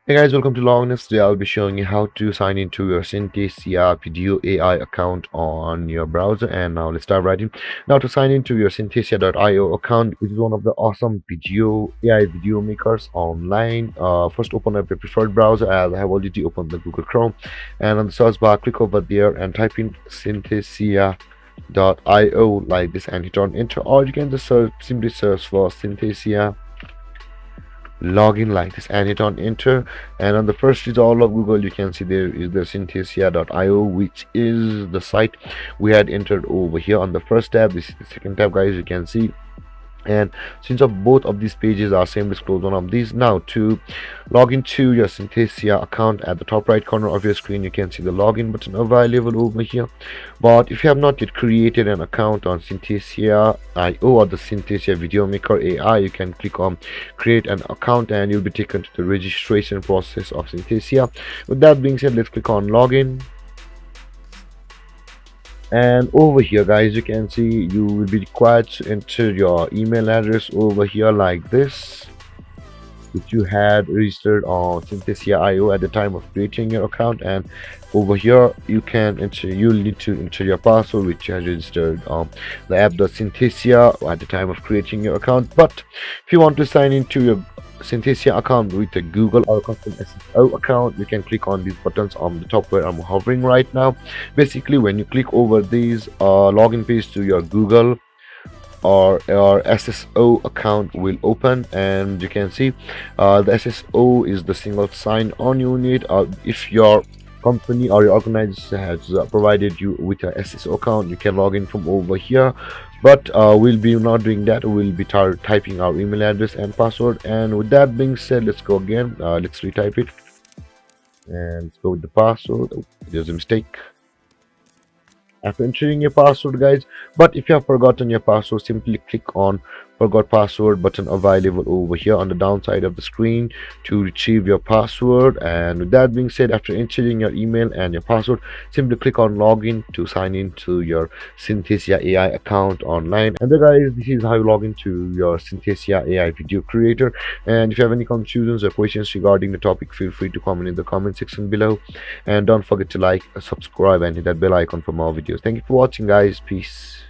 Hey guys, welcome to Longness. Today I'll be showing you how to sign into your Synthesia Video AI account on your browser. And now let's start writing. Now to sign into your Synthesia.io account, which is one of the awesome video AI video makers online. First open up your preferred browser, as I have already opened the Google Chrome. And on the search bar, click over there and type in Synthesia.io like this and hit on enter, or you can just simply search for Synthesia login like this and hit on enter. And on the first result of Google, you can see there is the synthesia.io, which is the site we had entered over here on the first tab. This is the second tab, guys, you can see. And since both of these pages are same, let's close one of these. Now to log into your Synthesia account, at the top right corner of your screen you can see the login button available over here. But if you have not yet created an account on Synthesia IO or the Synthesia Video Maker AI, you can click on create an account and you'll be taken to the registration process of Synthesia. With that being said, let's click on login. And over here, guys, you can see you will be required to enter your email address over here like this, which you had registered on Synthesia IO at the time of creating your account. And over here you can enter, you'll need to enter your password, which you had registered on the app Synthesia at the time of creating your account. But if you want to sign into your Synthesia account with a Google or custom SSO account, you can click on these buttons on the top where I'm hovering right now. Basically, when you click over these login page to your Google or your SSO account will open, and you can see the SSO is the single sign-on unit. If your company or your organization has provided you with a SSO account, you can log in from over here. But we'll be not doing that. We'll be typing our email address and password. And with that being said, let's go again. Let's retype it and let's go with the password. Oh, there's a mistake after entering your password, guys. But if you have forgotten your password, simply click on forgot password button available over here on the downside of the screen to retrieve your password. And with that being said, after entering your email and your password, simply click on login to sign into your Synthesia AI account online. And then, guys, this is how you log into your Synthesia AI video creator. And if you have any confusions or questions regarding the topic, feel free to comment in the comment section below. And don't forget to like, subscribe, and hit that bell icon for more videos. Thank you for watching, guys. Peace.